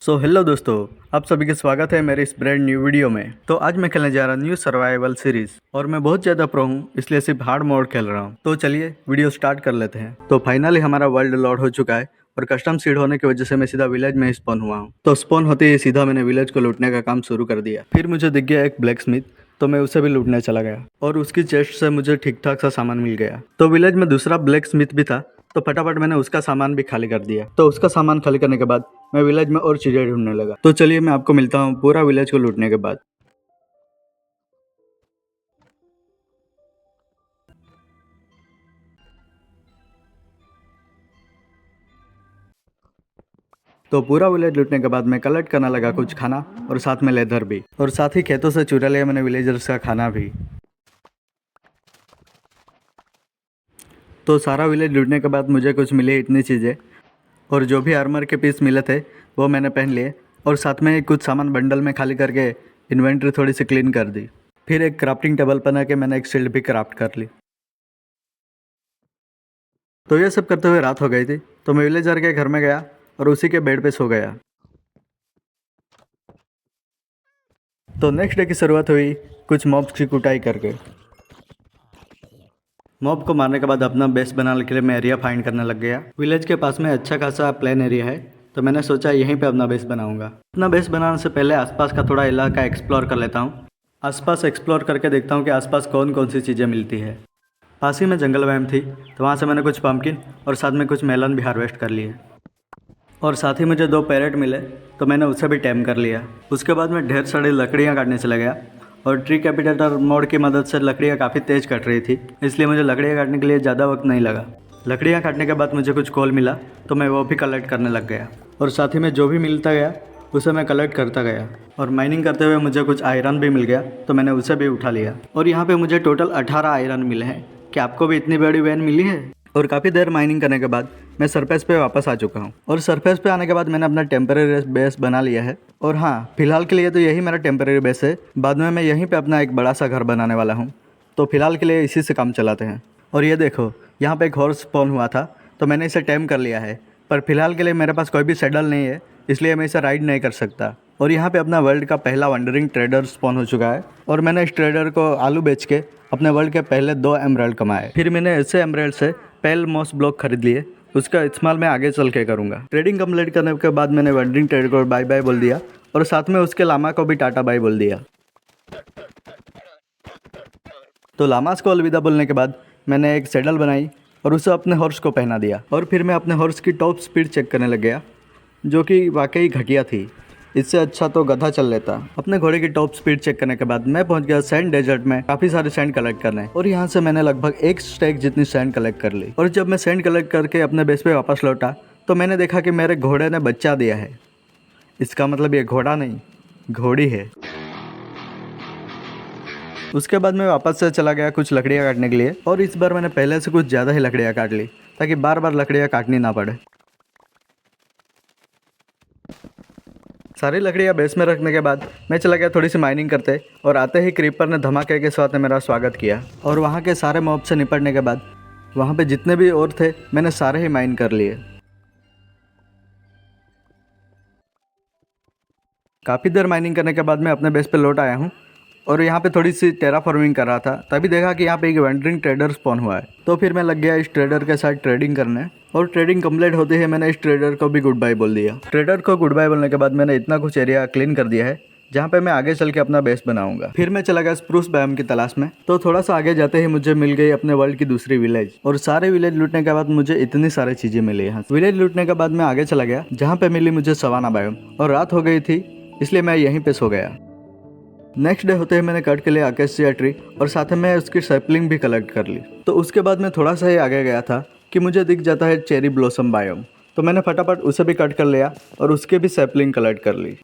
Hello दोस्तों, आप सभी का स्वागत है मेरे इस ब्रांड न्यू वीडियो में। तो आज मैं खेलने जा रहा हूँ न्यू सर्वाइवल सीरीज और मैं बहुत ज़्यादा प्रो हूँ, इसलिए सिर्फ हार्ड मोड खेल रहा हूँ। तो चलिए वीडियो स्टार्ट कर लेते हैं। तो फाइनली हमारा वर्ल्ड लोड हो चुका है और कस्टम सीड होने की वजह से मैं सीधा विलेज में स्पॉन हुआ हूँ। तो स्पॉन होते ही सीधा मैंने विलेज को लूटने का काम शुरू कर दिया। फिर मुझे दिख गया एक ब्लैक स्मिथ, तो मैं उसे भी लूटने चला गया और उसकी चेस्ट से मुझे ठीक ठाक सा सामान मिल गया। तो विलेज में दूसरा ब्लैक स्मिथ भी था, तो फटाफट मैंने उसका सामान भी खाली कर दिया। तो उसका सामान खाली करने के बाद मैं विलेज में और चीजें ढूंढने लगा। तो चलिए मैं आपको मिलता हूँ पूरा विलेज को लूटने के बाद। तो पूरा विलेज लूटने के बाद मैं कलेक्ट करने लगा कुछ खाना और साथ में लेदर भी, और साथ ही खेतों से चुरा लिया मैंने विलेजर्स का खाना भी। तो सारा विलेज लूटने के बाद मुझे कुछ मिले इतनी चीज़ें, और जो भी आर्मर के पीस मिले थे वो मैंने पहन लिए, और साथ में कुछ सामान बंडल में खाली करके इन्वेंट्री थोड़ी सी क्लीन कर दी। फिर एक क्राफ्टिंग टेबल बना के मैंने एक शील्ड भी क्राफ्ट कर ली। तो ये सब करते हुए रात हो गई थी, तो मैं विलेजर के घर में गया और उसी के बेड पे सो गया। तो नेक्स्ट डे की शुरुआत हुई कुछ मॉब्स की कुटाई करके। मॉब को मारने के बाद अपना बेस बनाने के लिए मैं एरिया फाइंड करने लग गया। विलेज के पास में अच्छा खासा प्लेन एरिया है, तो मैंने सोचा यहीं पे अपना बेस बनाऊंगा। अपना बेस बनाने से पहले आसपास का थोड़ा इलाका एक्सप्लोर कर लेता हूँ। आसपास एक्सप्लोर करके देखता हूँ कि आसपास कौन कौन सी चीज़ें मिलती है। पास ही में जंगल वैम थी, तो वहाँ से मैंने कुछ पम्पकिन और साथ में कुछ मेलन भी हार्वेस्ट कर लिए। और साथ ही मुझे 2 पैरेट मिले, तो मैंने उसे भी टैम कर लिया। उसके बाद मैं ढेर सारी लकड़ियाँ काटने चला गया, और ट्री कैपिटेटर मोड की मदद से लकड़ियाँ काफ़ी तेज़ कट रही थी, इसलिए मुझे लकड़ियाँ काटने के लिए ज़्यादा वक्त नहीं लगा। लकड़ियाँ काटने के बाद मुझे कुछ कोल मिला, तो मैं वो भी कलेक्ट करने लग गया, और साथ ही में जो भी मिलता गया उसे मैं कलेक्ट करता गया। और माइनिंग करते हुए मुझे कुछ आयरन भी मिल गया, तो मैंने उसे भी उठा लिया। और यहाँ पे मुझे टोटल 18 आयरन मिले हैं। क्या आपको भी इतनी बड़ी वैन मिली है? और काफ़ी देर माइनिंग करने के बाद मैं सरफेस पे वापस आ चुका हूँ, और सरफेस पे आने के बाद मैंने अपना टेम्परेरी बेस बना लिया है। और हाँ, फिलहाल के लिए तो यही मेरा टेम्परेरी बेस है। बाद में मैं यहीं पे अपना एक बड़ा सा घर बनाने वाला हूँ, तो फिलहाल के लिए इसी से काम चलाते हैं। और ये देखो, यहाँ पे एक हॉर्स स्पॉन हुआ था, तो मैंने इसे टेम कर लिया है। पर फिलहाल के लिए मेरे पास कोई भी सैडल नहीं है, इसलिए मैं इसे राइड नहीं कर सकता। और यहाँ पे अपना वर्ल्ड का पहला वंडरिंग ट्रेडर स्पॉन हो चुका है, और मैंने इस ट्रेडर को आलू बेच के अपने वर्ल्ड के पहले 2 एमराल्ड कमाए। फिर मैंने ऐसे एमराल्ड से पेल मॉस ब्लॉक खरीद लिए, उसका इस्तेमाल मैं आगे चल के करूँगा। ट्रेडिंग कंप्लीट करने के बाद मैंने वंडरिंग ट्रेडर को बाय बाय बोल दिया, और साथ में उसके लामा को भी टाटा बाय बोल दिया। तो लामास को अलविदा बोलने के बाद मैंने एक सैडल बनाई और उसे अपने हॉर्स को पहना दिया, और फिर मैं अपने हॉर्स की टॉप स्पीड चेक करने लग गया, जो कि वाकई घटिया थी। इससे अच्छा तो गधा चल लेता। अपने घोड़े की टॉप स्पीड चेक करने के बाद मैं पहुंच गया सैंड डेजर्ट में काफ़ी सारे सैंड कलेक्ट करने, और यहाँ से मैंने लगभग 1 स्टैक जितनी सैंड कलेक्ट कर ली। और जब मैं सैंड कलेक्ट करके अपने बेस पे वापस लौटा, तो मैंने देखा कि मेरे घोड़े ने बच्चा दिया है। इसका मतलब ये घोड़ा नहीं, घोड़ी है। उसके बाद मैं वापस से चला गया कुछ लकड़ियाँ काटने के लिए, और इस बार मैंने पहले से कुछ ज़्यादा ही लकड़ियाँ काट ली, ताकि बार बार लकड़ियाँ काटनी ना पड़े। सारी लकड़ियाँ बेस में रखने के बाद मैं चला गया थोड़ी सी माइनिंग करते, और आते ही क्रीपर ने धमाके के साथ मेरा स्वागत किया। और वहाँ के सारे मॉब से निपटने के बाद वहाँ पे जितने भी और थे मैंने सारे ही माइन कर लिए। काफ़ी देर माइनिंग करने के बाद मैं अपने बेस पे लौट आया हूँ, और यहाँ पे थोड़ी सी टेराफॉर्मिंग कर रहा था, तभी देखा कि यहाँ पे एक वेंडरिंग ट्रेडर स्पॉन हुआ है। तो फिर मैं लग गया इस ट्रेडर के साथ ट्रेडिंग करने, और ट्रेडिंग कंप्लीट होते ही मैंने इस ट्रेडर को भी गुड बाय बोल दिया। ट्रेडर को गुड बाय बोलने के बाद मैंने इतना कुछ एरिया क्लीन कर दिया है जहाँ पे मैं आगे चल के अपना बेस बनाऊंगा। फिर मैं चला गया स्प्रूस बायोम की तलाश में। तो थोड़ा सा आगे जाते ही मुझे मिल गई अपने वर्ल्ड की दूसरी विलेज, और सारे विलेज लूटने के बाद मुझे इतनी सारी चीजें मिली। यहाँ विलेज लूटने के बाद मैं आगे चला गया जहाँ पे मिली मुझे सवाना बायोम, और रात हो गई थी इसलिए मैं यहीं पे सो गया। नेक्स्ट डे होते ही मैंने कट के लिए अकेसिया ट्री, और साथ में उसकी सैपलिंग भी कलेक्ट कर ली। तो उसके बाद मैं थोड़ा सा ही आगे गया था कि मुझे दिख जाता है चेरी ब्लॉसम बायोम, तो मैंने फटाफट उसे भी कट कर लिया और उसके भी सैपलिंग कलेक्ट कर ली।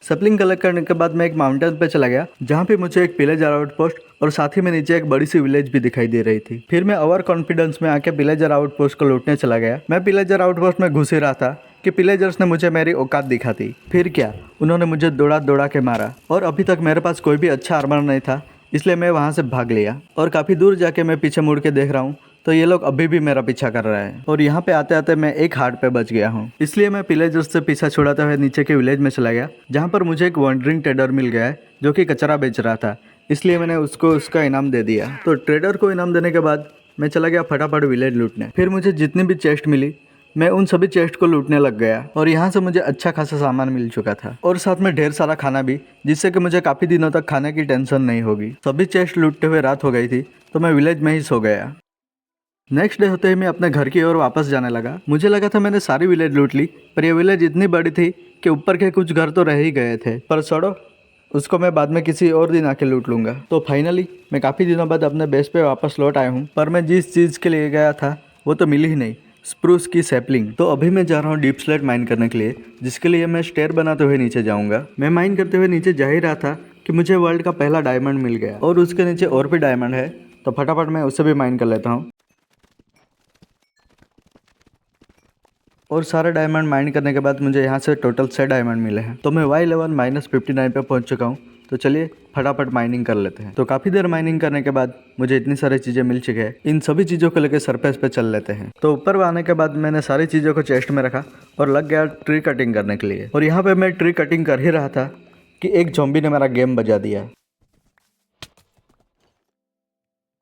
सैपलिंग कलेक्ट करने के बाद मैं एक माउंटेन पे चला गया जहाँ पे मुझे एक विलेजर आउटपोस्ट और साथ ही में नीचे एक बड़ी सी विलेज भी दिखाई दे रही थी। फिर मैं ओवर कॉन्फिडेंस में आके विलेजर आउटपोस्ट को लूटने चला गया। मैं विलेजर आउटपोस्ट में घुस ही रहा था कि विलेजर्स ने मुझे मेरी औकात दिखा दी। फिर क्या, उन्होंने मुझे दौड़ा दौड़ा के मारा, और अभी तक मेरे पास कोई भी अच्छा आर्मर नहीं था, इसलिए मैं वहाँ से भाग लिया। और काफ़ी दूर जाके मैं पीछे मुड़ के देख रहा हूँ तो ये लोग अभी भी मेरा पीछा कर रहे हैं और यहाँ पे आते आते मैं एक हार्ट पे बच गया हूँ। इसलिए मैं पिलेजर्स से पीछा छुड़ाते हुए नीचे के विलेज में चला गया, जहाँ पर मुझे एक वॉन्डरिंग ट्रेडर मिल गया है जो कि कचरा बेच रहा था। इसलिए मैंने उसको उसका इनाम दे दिया। तो ट्रेडर को इनाम देने के बाद मैं चला गया फटाफट विलेज लूटने। फिर मुझे जितनी भी चेस्ट मिली मैं उन सभी चेस्ट को लूटने लग गया और यहाँ से मुझे अच्छा खासा सामान मिल चुका था और साथ में ढेर सारा खाना भी, जिससे कि मुझे काफ़ी दिनों तक खाने की टेंशन नहीं होगी। सभी चेस्ट लूटते हुए रात हो गई थी तो मैं विलेज में ही सो गया। नेक्स्ट डे होते ही मैं अपने घर की ओर वापस जाने लगा। मुझे लगा था मैंने सारी विलेज लूट ली, पर यह विलेज इतनी बड़ी थी कि ऊपर के कुछ घर तो रह ही गए थे, पर छोड़ो, उसको मैं बाद में किसी और दिन आके लूट लूँगा। तो फाइनली मैं काफ़ी दिनों बाद अपने बेस पे वापस लौट आया हूँ, पर मैं जिस चीज़ के लिए गया था वो तो मिली ही नहीं, स्प्रूस की सैपलिंग। तो अभी मैं जा रहा हूँ डीप स्लेट माइन करने के लिए, जिसके लिए मैं स्टेयर बनाते हुए नीचे जाऊँगा। मैं माइन करते हुए नीचे जा ही रहा था कि मुझे वर्ल्ड का पहला डायमंड मिल गया और उसके नीचे और भी डायमंड है, तो फटाफट मैं उसे भी माइन कर लेता हूँ। और सारे डायमंड माइन करने के बाद मुझे यहाँ से टोटल 6 डायमंड मिले हैं। तो मैं Y11 -59 पे पहुँच चुका हूँ। तो चलिए फटाफट माइनिंग कर लेते हैं। तो काफ़ी देर माइनिंग करने के बाद मुझे इतनी सारी चीज़ें मिल चुकी है, इन सभी चीज़ों को लेकर सरफेस पे चल लेते हैं। तो ऊपर आने के बाद मैंने सारी चीज़ों को चेस्ट में रखा और लग गया ट्री कटिंग करने के लिए। और यहाँ पर मैं ट्री कटिंग कर ही रहा था कि एक ज़ॉम्बी ने मेरा गेम बजा दिया।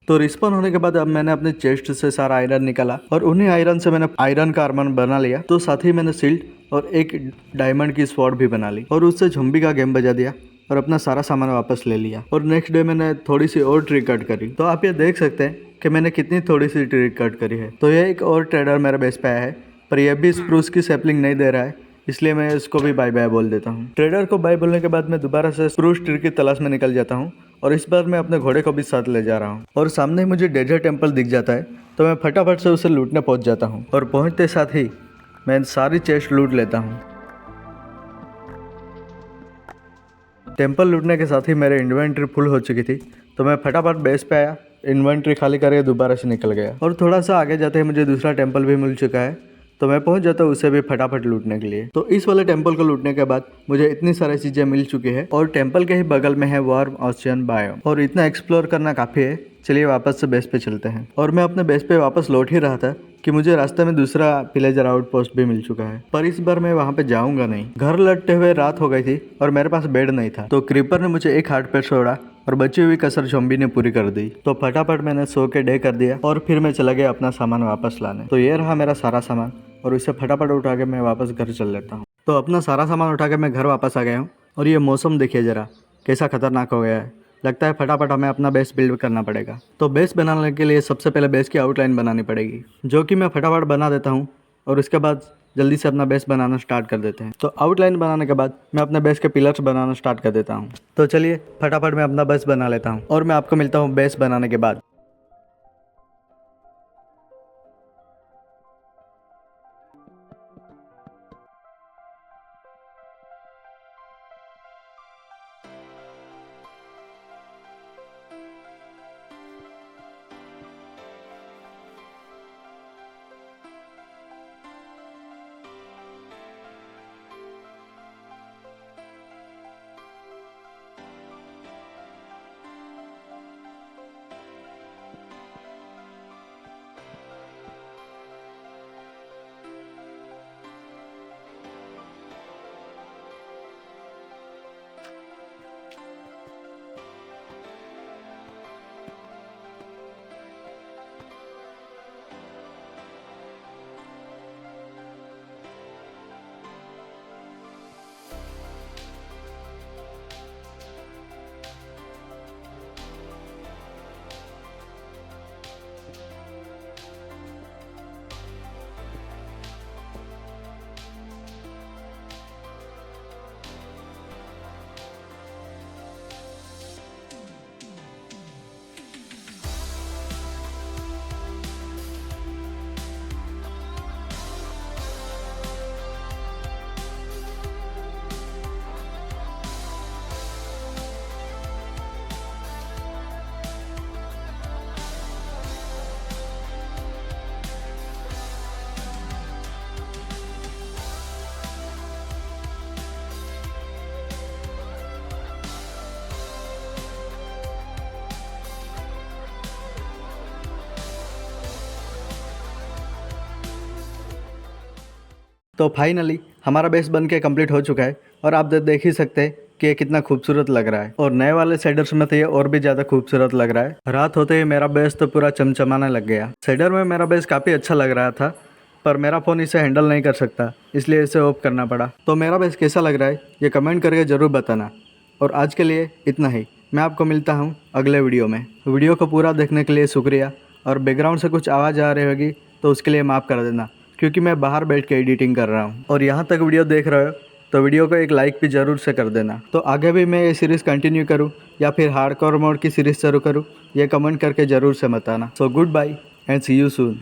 तो रिस्पॉन होने के बाद अब मैंने अपने चेस्ट से सारा आयरन निकाला और उन्हीं आयरन से मैंने आयरन का आर्मर बना लिया। तो साथ ही मैंने शील्ड और एक डायमंड की स्वॉर्ड भी बना ली और उससे ज़ॉम्बी का गेम बजा दिया और अपना सारा सामान वापस ले लिया। और नेक्स्ट डे मैंने थोड़ी सी और ट्री कट करी। तो आप ये देख सकते हैं कि मैंने कितनी थोड़ी सी ट्री कट करी है। तो ये एक और ट्रेडर मेरे बेस पे आया है, पर यह भी स्प्रूस की सैपलिंग नहीं दे रहा है, इसलिए मैं इसको भी बाय बाय बोल देता हूँ। ट्रेडर को बाय बोलने के बाद मैं दोबारा से स्प्रूस ट्री की तलाश में निकल जाता हूँ और इस बार मैं अपने घोड़े को भी साथ ले जा रहा हूँ। और सामने मुझे डेजर्ट टेम्पल दिख जाता है, तो मैं फटाफट से उसे लूटने पहुँच जाता हूँ और पहुँचते साथ ही मैं सारी चेस्ट लूट लेता हूँ। टेम्पल लूटने के साथ ही मेरे इन्वेंट्री फुल हो चुकी थी, तो मैं फटाफट बेस पे आया, इन्वेंट्री खाली करके दोबारा से निकल गया। और थोड़ा सा आगे जाते ही मुझे दूसरा टेम्पल भी मिल चुका है, तो मैं पहुंच जाता हूँ उसे भी फटाफट लूटने के लिए। तो इस वाले टेम्पल को लूटने के बाद मुझे इतनी सारी चीज़ें मिल चुकी है और टेम्पल के ही बगल में है वार्म ओशियन बायोम और इतना एक्सप्लोर करना काफ़ी है। चलिए वापस से बेस पे चलते हैं। और मैं अपने बेस पे वापस लौट ही रहा था कि मुझे रास्ते में दूसरा पिलेजर आउटपोस्ट भी मिल चुका है, पर इस बार मैं वहाँ पे जाऊँगा नहीं। घर लौटते हुए रात हो गई थी और मेरे पास बेड नहीं था, तो क्रीपर ने मुझे एक हार्ट पे छोड़ा और बची हुई कसर ज़ॉम्बी ने पूरी कर दी। तो फटाफट मैंने सो के डे कर दिया और फिर मैं चला गया अपना सामान वापस लाने। तो ये रहा मेरा सारा सामान और इसे फटाफट उठा के मैं वापस घर चल लेता हूँ। तो अपना सारा सामान उठा के मैं घर वापस आ गया हूँ और ये मौसम देखिए ज़रा कैसा खतरनाक हो गया है। लगता है फटाफट हमें अपना बेस बिल्ड करना पड़ेगा। तो बेस बनाने के लिए सबसे पहले बेस की आउटलाइन बनानी पड़ेगी, जो कि मैं फटाफट बना देता हूँ और उसके बाद जल्दी से अपना बेस बनाना स्टार्ट कर देते हैं। तो आउटलाइन बनाने के बाद मैं अपने बेस के पिलर्स बनाना स्टार्ट कर देता हूँ। तो चलिए फटाफट मैं अपना बेस बना लेता हूँ और मैं आपको मिलता हूँ बेस बनाने के बाद। तो फाइनली हमारा बेस बन के कम्प्लीट हो चुका है और आप देख ही सकते हैं कि ये कितना खूबसूरत लग रहा है। और नए वाले शेडर्स में तो ये और भी ज़्यादा खूबसूरत लग रहा है। रात होते ही मेरा बेस तो पूरा चमचमाने लग गया। शेडर में मेरा बेस काफ़ी अच्छा लग रहा था, पर मेरा फ़ोन इसे हैंडल नहीं कर सकता, इसलिए इसे ऑफ करना पड़ा। तो मेरा बेस कैसा लग रहा है ये कमेंट करके ज़रूर बताना। और आज के लिए इतना ही। मैं आपको मिलता हूँ अगले वीडियो में। वीडियो को पूरा देखने के लिए शुक्रिया। और बैकग्राउंड से कुछ आवाज़ आ रही होगी तो उसके लिए माफ़ कर देना, क्योंकि मैं बाहर बैठ के एडिटिंग कर रहा हूँ। और यहाँ तक वीडियो देख रहे हो तो वीडियो को एक लाइक भी ज़रूर से कर देना। तो आगे भी मैं ये सीरीज़ कंटिन्यू करूँ या फिर हार्डकोर मोड की सीरीज़ शुरू करूँ, ये कमेंट करके ज़रूर से बताना। So goodbye and see you soon.